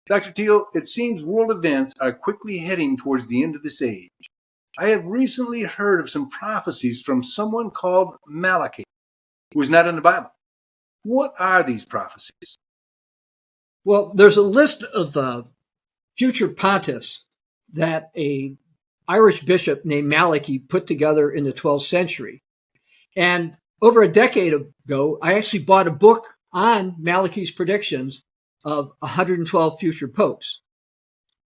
Dr. Teal, it seems world events are quickly heading towards the end of this age. I have recently heard of some prophecies from someone called Malachy, who is not in the Bible. What are these prophecies? Well, there's a list of future pontiffs that a Irish bishop named Malachy put together in the 12th century. And over a decade ago, I actually bought a book on Malachy's predictions of 112 future popes.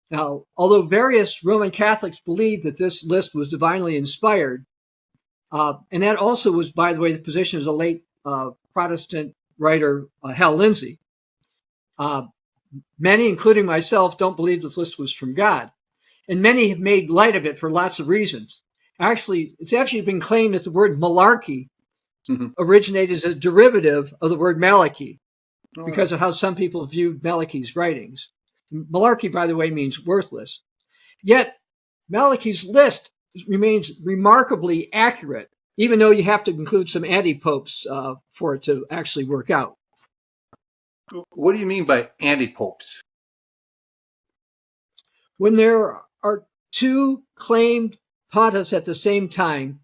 Now, although various Roman Catholics believe that this list was divinely inspired, and that also was, by the way, the position of the late Protestant writer Hal Lindsey, many, including myself, don't believe this list was from God. And many have made light of it for lots of reasons. Actually, it's actually been claimed that the word malarkey originated as a derivative of the word Malachy because of how some people viewed Malachy's writings. Malarkey, by the way, means worthless. Yet, Malachy's list remains remarkably accurate, even though you have to include some anti-popes for it to actually work out. What do you mean by anti-popes? When there are two claimed pontiffs at the same time,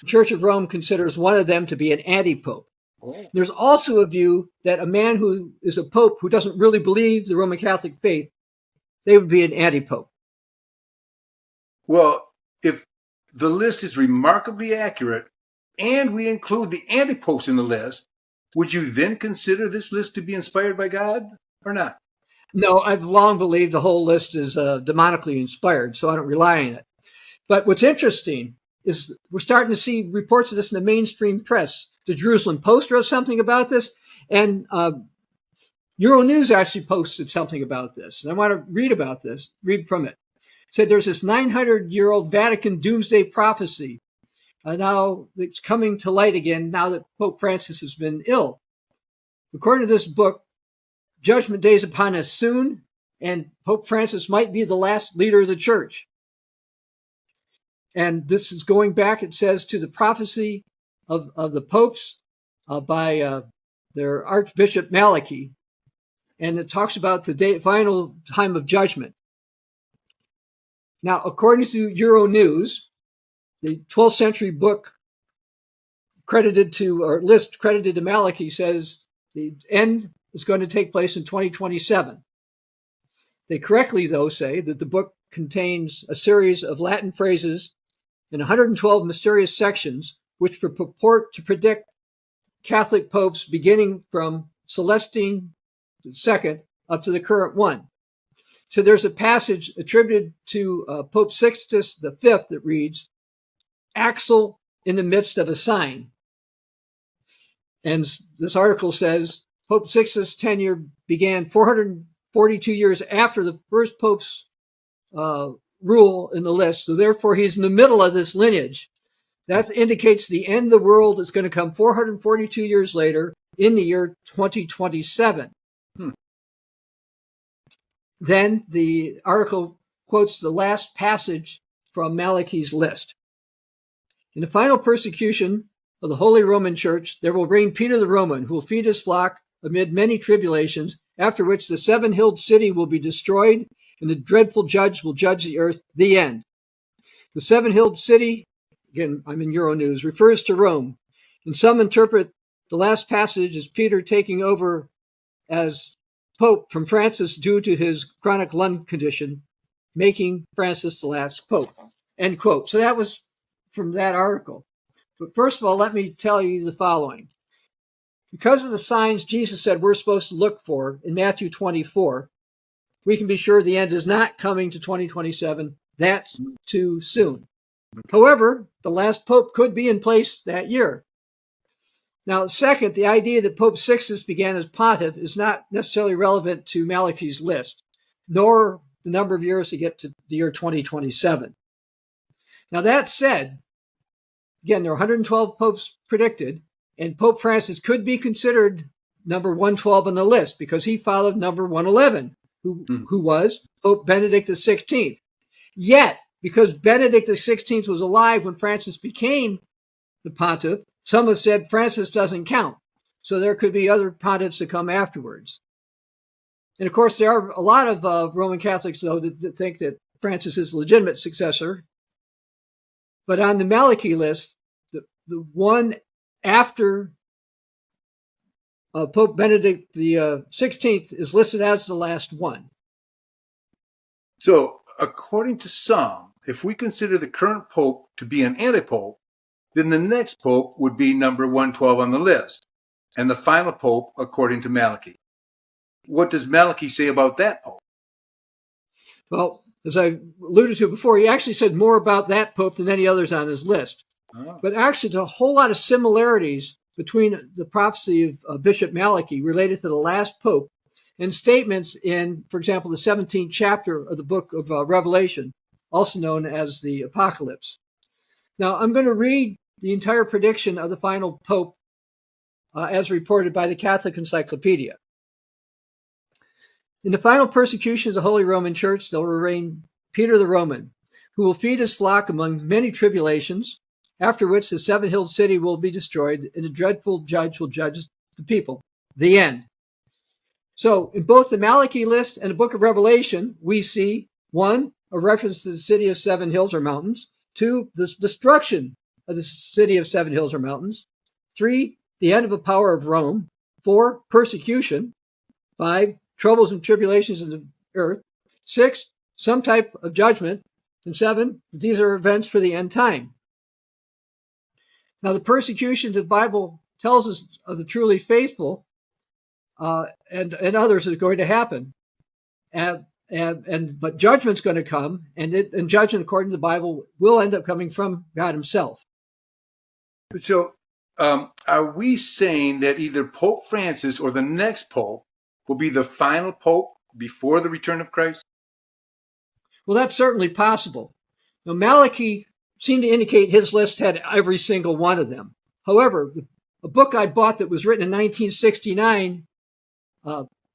the Church of Rome considers one of them to be an anti-pope. Oh. There's also a view that a man who is a pope who doesn't really believe the Roman Catholic faith, they would be an anti-pope. Well, if the list is remarkably accurate and we include the anti-popes in the list, would you then consider this list to be inspired by God or not? No, I've long believed the whole list is demonically inspired, so I don't rely on it. But what's interesting is we're starting to see reports of this in the mainstream press. The Jerusalem Post wrote something about this, and Euronews actually posted something about this. And I want to read from it. It said there's this 900-year-old Vatican doomsday prophecy. Now it's coming to light again now that Pope Francis has been ill. According to this book, Judgment Day is upon us soon, and Pope Francis might be the last leader of the church. And this is going back, it says, to the prophecy of the popes by their Archbishop Malachy. And it talks about the final time of judgment. Now, according to Euronews, the 12th century book credited to Malachy says the end is going to take place in 2027. They correctly, though, say that the book contains a series of Latin phrases in 112 mysterious sections, which purport to predict Catholic popes beginning from Celestine II up to the current one. So there's a passage attributed to Pope Sixtus V that reads, "Axle in the midst of a sign." And this article says, Pope Sixtus' tenure began 442 years after the first pope's rule in the list. So therefore, he's in the middle of this lineage. That indicates the end of the world is going to come 442 years later in the year 2027. Then the article quotes the last passage from Malachy's list. In the final persecution of the Holy Roman Church, there will reign Peter the Roman, who will feed his flock amid many tribulations, after which the seven-hilled city will be destroyed, and the dreadful judge will judge the earth. The end. The seven-hilled city, again, I'm in Euronews, refers to Rome. And some interpret the last passage as Peter taking over as Pope from Francis due to his chronic lung condition, making Francis the last Pope. End quote. So that was from that article. But first of all, let me tell you the following. Because of the signs Jesus said we're supposed to look for in Matthew 24, we can be sure the end is not coming to 2027. That's too soon. However, the last Pope could be in place that year. Now, second, the idea that Pope Sixtus began as pontiff is not necessarily relevant to Malachy's list, nor the number of years to get to the year 2027. Now, that said, again, there are 112 popes predicted, and Pope Francis could be considered number 112 on the list because he followed number 111, who was Pope Benedict XVI. Yet, because Benedict XVI was alive when Francis became the pontiff, some have said Francis doesn't count. So there could be other pontiffs that come afterwards. And of course, there are a lot of Roman Catholics, though, that think that Francis is the legitimate successor. But on the Malachy list, the one after Pope Benedict the 16th is listed as the last one. So, according to some, if we consider the current pope to be an antipope, then the next pope would be number 112 on the list, and the final pope according to Malachy. What does Malachy say about that pope? Well, as I alluded to before, he actually said more about that pope than any others on his list. Oh. But actually, there's a whole lot of similarities between the prophecy of Bishop Malachy related to the last pope and statements in, for example, the 17th chapter of the book of Revelation, also known as the Apocalypse. Now, I'm going to read the entire prediction of the final pope as reported by the Catholic Encyclopedia. In the final persecution of the Holy Roman Church, there will reign Peter the Roman, who will feed his flock among many tribulations, after which the seven-hilled city will be destroyed, and the dreadful judge will judge the people. The end. So, in both the Malachy list and the book of Revelation, we see, 1, a reference to the city of seven hills or mountains, 2, the destruction of the city of seven hills or mountains, 3, the end of the power of Rome, 4, persecution, 5, troubles and tribulations in the earth, 6, some type of judgment, and 7, these are events for the end time. Now, the persecutions the Bible tells us of the truly faithful and others is going to happen. But judgment's going to come, and judgment, according to the Bible, will end up coming from God himself. So, are we saying that either Pope Francis or the next pope will be the final pope before the return of Christ? Well, that's certainly possible. Now, Malachy seemed to indicate his list had every single one of them. However, a book I bought that was written in 1969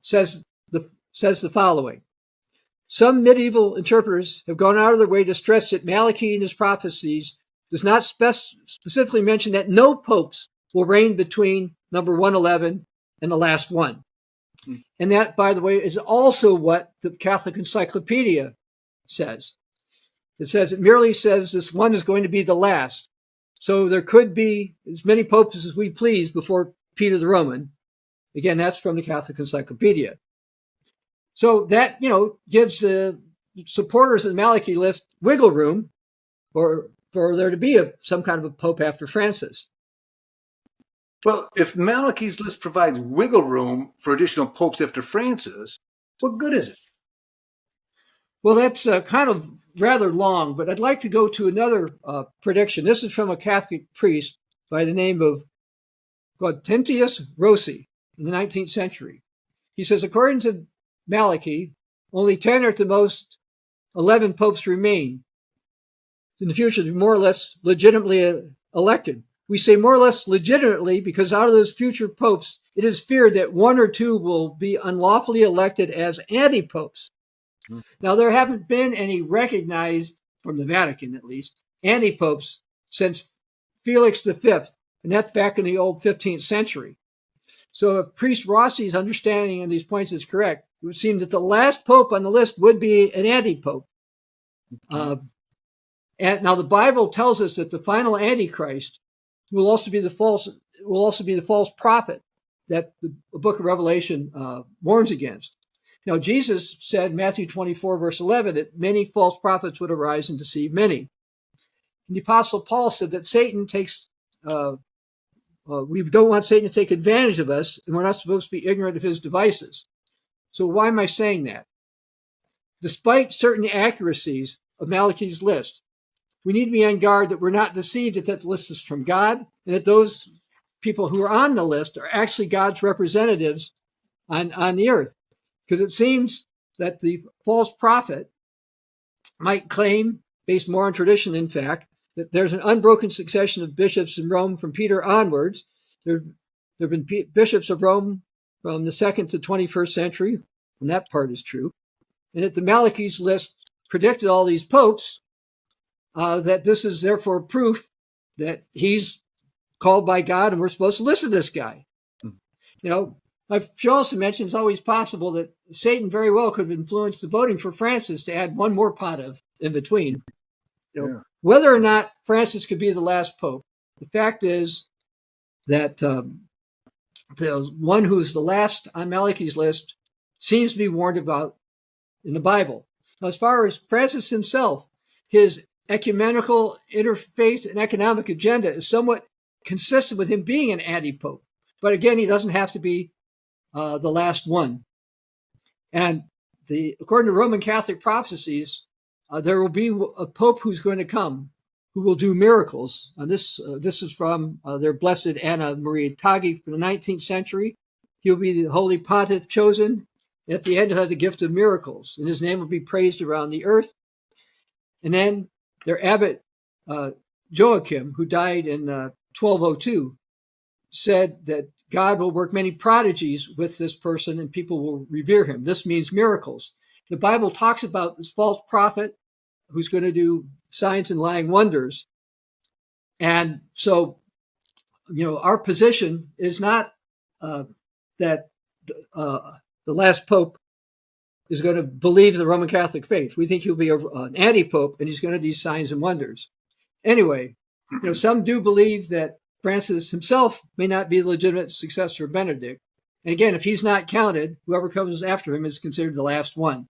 says the following. Some medieval interpreters have gone out of their way to stress that Malachy in his prophecies does not specifically mention that no popes will reign between number 111 and the last one. And that, by the way, is also what the Catholic Encyclopedia says. It merely says this one is going to be the last. So there could be as many popes as we please before Peter the Roman. Again, that's from the Catholic Encyclopedia. So that, gives the supporters of the Malachy list wiggle room for there to be some kind of a pope after Francis. Well, if Malachy's list provides wiggle room for additional popes after Francis, what good is it? Well, that's kind of rather long, but I'd like to go to another prediction. This is from a Catholic priest by the name of Gaudentius Rossi in the 19th century. He says, according to Malachy, only 10 or at the most 11 popes remain in the future to be more or less legitimately elected. We say more or less legitimately because out of those future popes, it is feared that 1 or 2 will be unlawfully elected as anti-popes. Now, there haven't been any recognized, from the Vatican at least, anti-popes since Felix V, and that's back in the old 15th century. So if Priest Rossi's understanding of these points is correct, it would seem that the last pope on the list would be an anti-pope. And now the Bible tells us that the final Antichrist will also be the false prophet that the book of Revelation warns against. Now, Jesus said, Matthew 24, verse 11, that many false prophets would arise and deceive many. And the Apostle Paul said that Satan we don't want Satan to take advantage of us, and we're not supposed to be ignorant of his devices. So why am I saying that? Despite certain accuracies of Malachy's list, we need to be on guard that we're not deceived that list is from God, and that those people who are on the list are actually God's representatives on the earth. Because it seems that the false prophet might claim, based more on tradition, in fact, that there's an unbroken succession of bishops in Rome from Peter onwards. There have been bishops of Rome from the 2nd to 21st century, and that part is true. And that the Malachy's list predicted all these popes, that this is therefore proof that he's called by God and we're supposed to listen to this guy. I should also mention it's always possible that Satan very well could have influenced the voting for Francis to add one more pot of in between. Whether or not Francis could be the last pope, the fact is that the one who's the last on Malachy's list seems to be warned about in the Bible. Now, as far as Francis himself, his ecumenical, interfaith, and economic agenda is somewhat consistent with him being an anti-pope. But again, he doesn't have to be the last one. And according to Roman Catholic prophecies, there will be a pope who's going to come who will do miracles. This is from their blessed Anna Maria Taggi from the 19th century. He'll be the Holy Pontiff chosen. At the end, he'll have the gift of miracles, and his name will be praised around the earth. And then their abbot, Joachim, who died in 1202, said that God will work many prodigies with this person and people will revere him. This means miracles. The Bible talks about this false prophet who's going to do signs and lying wonders. And so, our position is not that the last pope is going to believe the Roman Catholic faith. We think he'll be an anti-pope and he's going to do signs and wonders. Anyway, some do believe that Francis himself may not be the legitimate successor of Benedict. And again, if he's not counted, whoever comes after him is considered the last one.